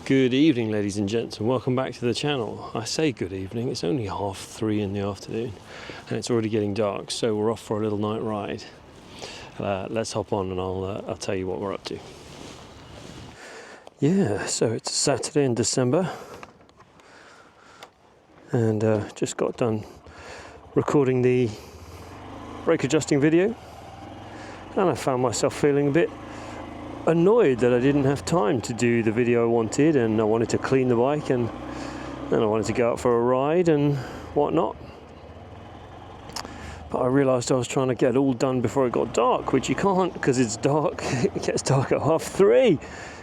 Good evening, ladies and gents, and welcome back to the channel. I say good evening, it's only 3:30 in the afternoon and it's already getting dark, so we're off for a little night ride. Let's hop on and I'll tell you what we're up to. Yeah, so it's Saturday in December and just got done recording the brake adjusting video, and I found myself feeling a bit annoyed that I didn't have time to do the video I wanted, and I wanted to clean the bike and then I wanted to go out for a ride and whatnot. But I realised I was trying to get it all done before it got dark, which you can't because it's dark. It gets dark at 3:30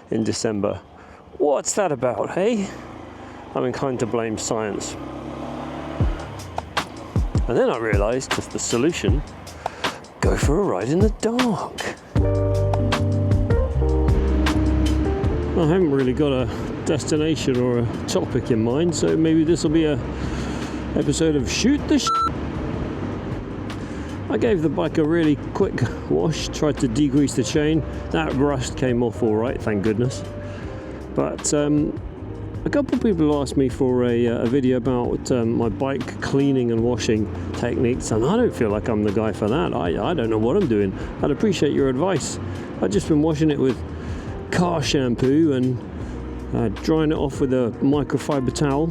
in December. What's that about, hey? I'm inclined to blame science. And then I realised just the solution: go for a ride in the dark. I haven't really got a destination or a topic in mind, so maybe this will be a episode of Shoot the I gave the bike a really quick wash, tried to degrease the chain. That rust came off all right, thank goodness. But a couple of people asked me for a video about my bike cleaning and washing techniques, and I don't feel like I'm the guy for that. I don't know what I'm doing. I'd appreciate your advice. I've just been washing it with car shampoo and drying it off with a microfiber towel.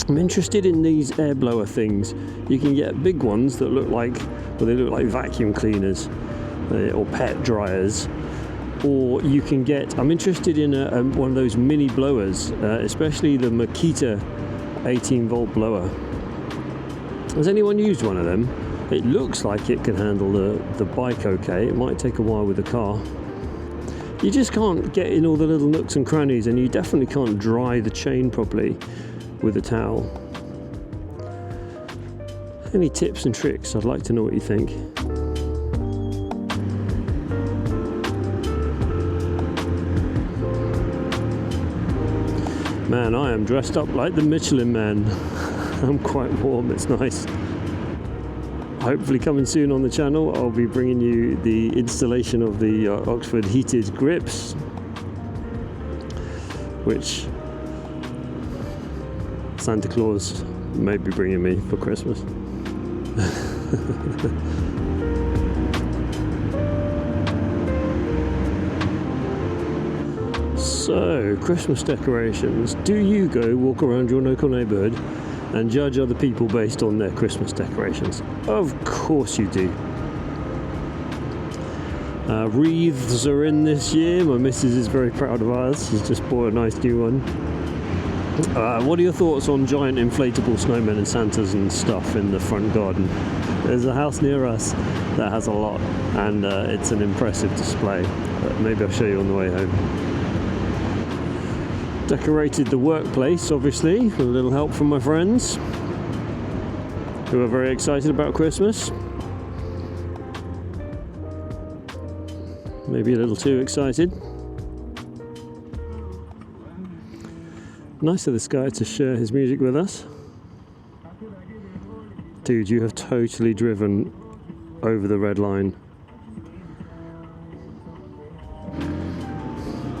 I'm interested in these air blower things. You can get big ones that look like, well, they look like vacuum cleaners or pet dryers, or you can get, I'm interested in one of those mini blowers, especially the Makita 18-volt blower. Has anyone used one of them? It looks like it can handle the bike okay. It might take a while with the car. You just can't get in all the little nooks and crannies, and you definitely can't dry the chain properly with a towel. Any tips and tricks? I'd like to know what you think. Man, I am dressed up like the Michelin Man. I'm quite warm, it's nice. Hopefully coming soon on the channel, I'll be bringing you the installation of the Oxford heated grips, which Santa Claus may be bringing me for Christmas. So, Christmas decorations. Do you go walk around your local neighbourhood and judge other people based on their Christmas decorations? Of course you do. Wreaths are in this year. My missus is very proud of ours. She's just bought a nice new one. What are your thoughts on giant inflatable snowmen and Santas and stuff in the front garden? There's a house near us that has a lot, and it's an impressive display. Maybe I'll show you on the way home. Decorated the workplace, obviously, with a little help from my friends who are very excited about Christmas. Maybe a little too excited. Nice of this guy to share his music with us. Dude, you have totally driven over the red line.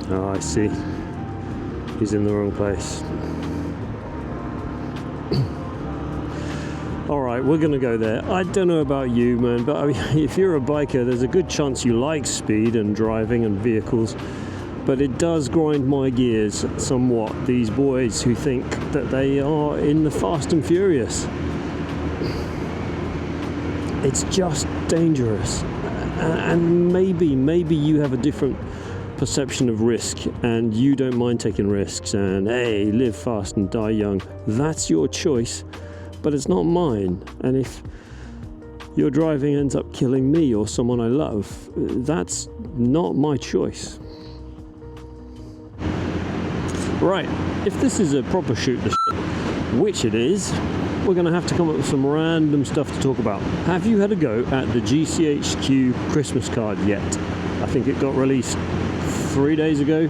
Oh, I see. He's in the wrong place. Alright, we're gonna go there. I don't know about you, man, but I mean, if you're a biker, there's a good chance you like speed and driving and vehicles, but it does grind my gears somewhat, these boys who think that they are in the Fast and Furious. It's just dangerous. And maybe you have a different perception of risk and you don't mind taking risks and hey, live fast and die young. That's your choice, but it's not mine. And if your driving ends up killing me or someone I love, that's not my choice. Right, if this is a proper shoot the shit, which it is, we're going to have to come up with some random stuff to talk about. Have you had a go at the GCHQ Christmas card yet? I think it got released 3 days ago,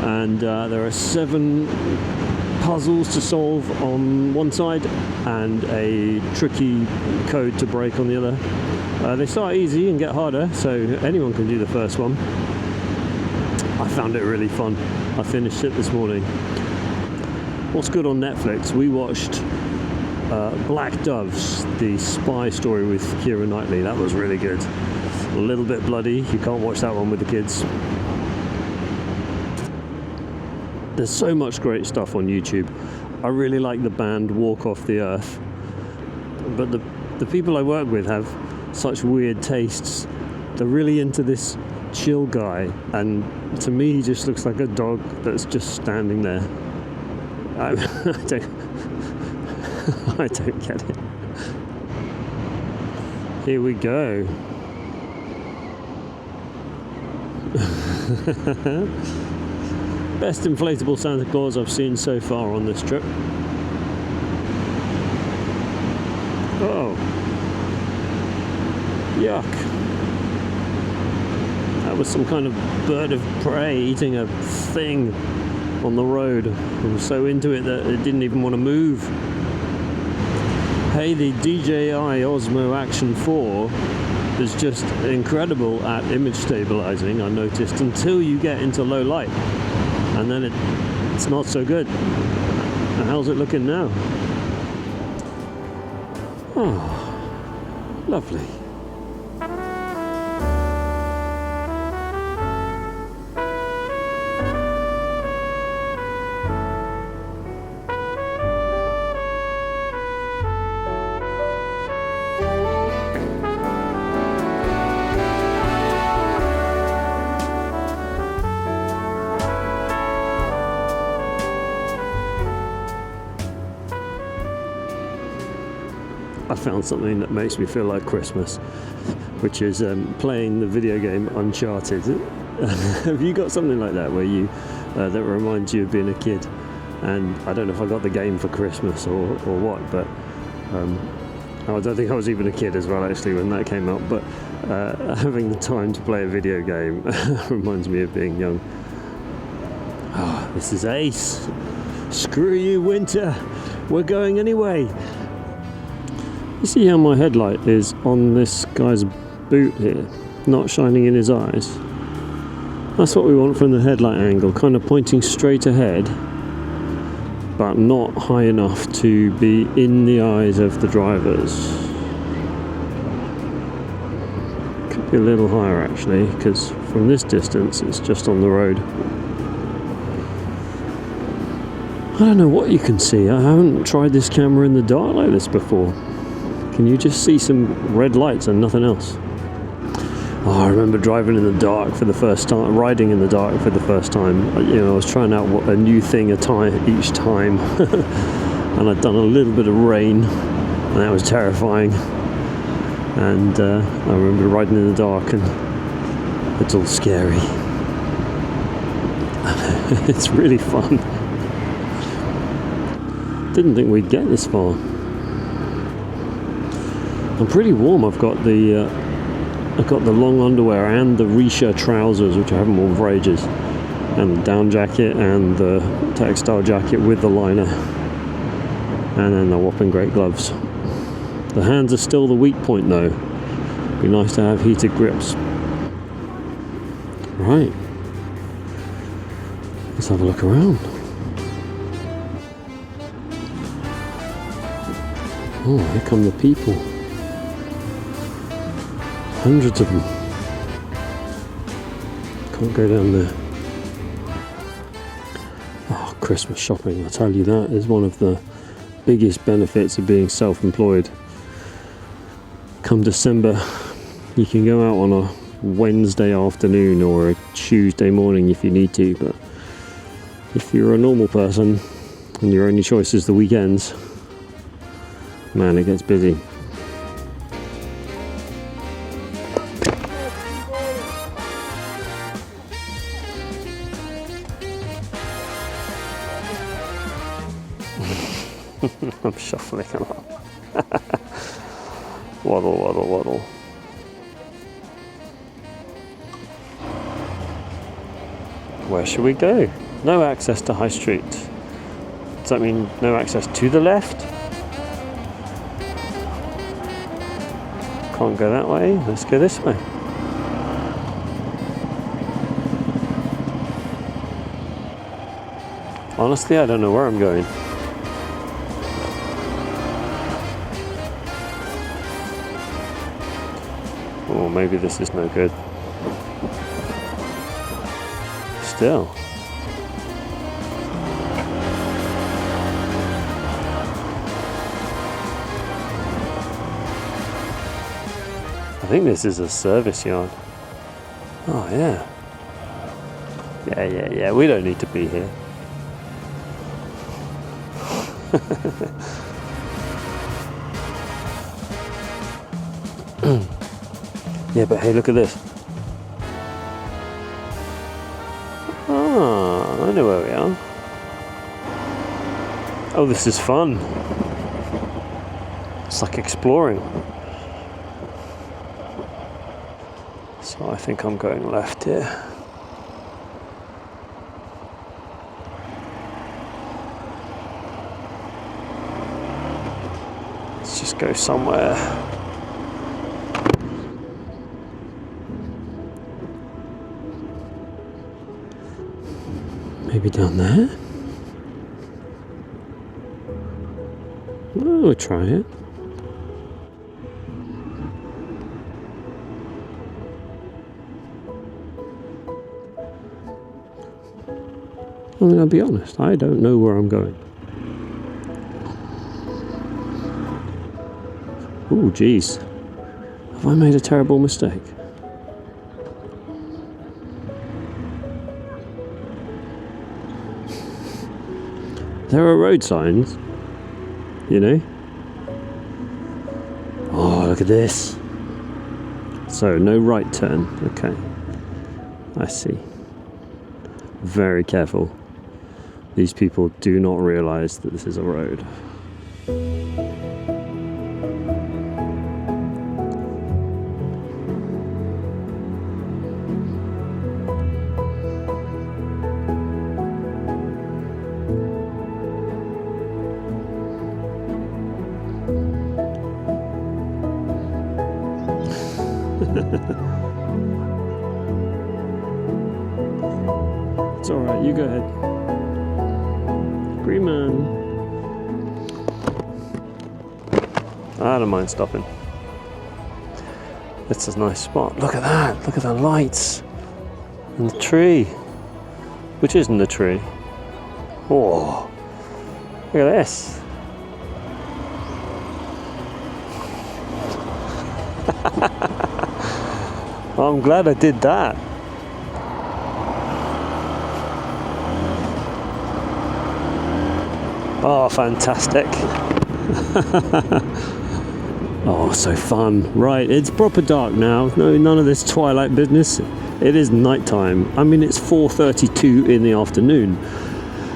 and there are 7 puzzles to solve on one side and a tricky code to break on the other. They start easy and get harder, so anyone can do the first one. I found it really fun. I finished it this morning. What's good on Netflix? We watched Black Doves, the spy story with Keira Knightley. That was really good. A little bit bloody. You can't watch that one with the kids. There's so much great stuff on YouTube. I really like the band Walk Off the Earth, but the people I work with have such weird tastes. They're really into this chill guy, and to me he just looks like a dog that's just standing there. I don't get it. Here we go. Best inflatable Santa Claus I've seen so far on this trip. Oh. Yuck. That was some kind of bird of prey eating a thing on the road. I was so into it that it didn't even want to move. Hey, the DJI Osmo Action 4 is just incredible at image stabilizing, I noticed, until you get into low light. And then it's not so good. And how's it looking now? Oh, lovely. I found something that makes me feel like Christmas, which is playing the video game Uncharted. Have you got something like that where you that reminds you of being a kid? And I don't know if I got the game for Christmas or what, but I don't think I was even a kid as well actually when that came out, but having the time to play a video game reminds me of being young. Oh, this is ace. Screw you, winter. We're going anyway. You see how my headlight is on this guy's boot here, not shining in his eyes? That's what we want from the headlight angle, kind of pointing straight ahead, but not high enough to be in the eyes of the drivers. Could be a little higher actually, because from this distance it's just on the road. I don't know what you can see. I haven't tried this camera in the dark like this before. Can you just see some red lights and nothing else? Oh, I remember driving in the dark for the first time, riding in the dark for the first time. You know, I was trying out a new thing each time, and I'd done a little bit of rain, and that was terrifying. And I remember riding in the dark, and it's all scary. It's really fun. Didn't think we'd get this far. I'm pretty warm. I've got the long underwear and the Risha trousers, which I haven't worn for ages, and the down jacket and the textile jacket with the liner, and then the whopping great gloves. The hands are still the weak point though. Be nice to have heated grips. Right. Let's have a look around. Oh, here come the people. Hundreds of them. Can't go down there. Oh, Christmas shopping, I tell you, that is one of the biggest benefits of being self-employed. Come December, you can go out on a Wednesday afternoon or a Tuesday morning if you need to, but if you're a normal person and your only choice is the weekends, man, it gets busy. I'm shuffling along. Waddle, waddle, waddle. Where should we go? No access to High Street. Does that mean no access to the left? Can't go that way. Let's go this way. Honestly, I don't know where I'm going. Oh, maybe this is no good. Still. I think this is a service yard. Oh, yeah. Yeah, we don't need to be here. Yeah, but hey, look at this. Ah, I know where we are. Oh, this is fun. It's like exploring. So I think I'm going left here. Let's just go somewhere. Maybe down there? Oh, we'll try it. I mean, I'll be honest, I don't know where I'm going. Ooh, geez. Have I made a terrible mistake? There are road signs, you know. Oh, look at this. So, no right turn. Okay. I see. Very careful. These people do not realise that this is a road. It's alright, you go ahead. Green man. I don't mind stopping. It's a nice spot. Look at that. Look at the lights. And the tree. Which isn't a tree. Oh. Look at this. I'm glad I did that. Oh, fantastic. Oh, so fun. Right, it's proper dark now. No, none of this twilight business. It is nighttime. I mean, it's 4:32 in the afternoon,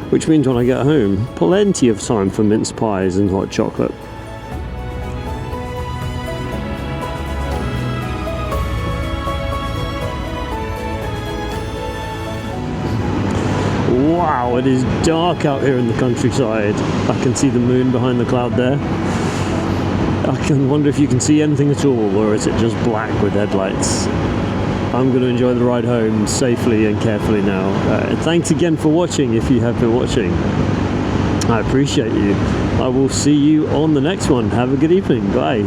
which means when I get home, plenty of time for mince pies and hot chocolate. Wow, it is dark out here in the countryside. I can see the moon behind the cloud there. I can wonder if you can see anything at all, or is it just black with headlights? I'm going to enjoy the ride home safely and carefully now. Thanks again for watching if you have been watching. I appreciate you. I will see you on the next one. Have a good evening. Bye.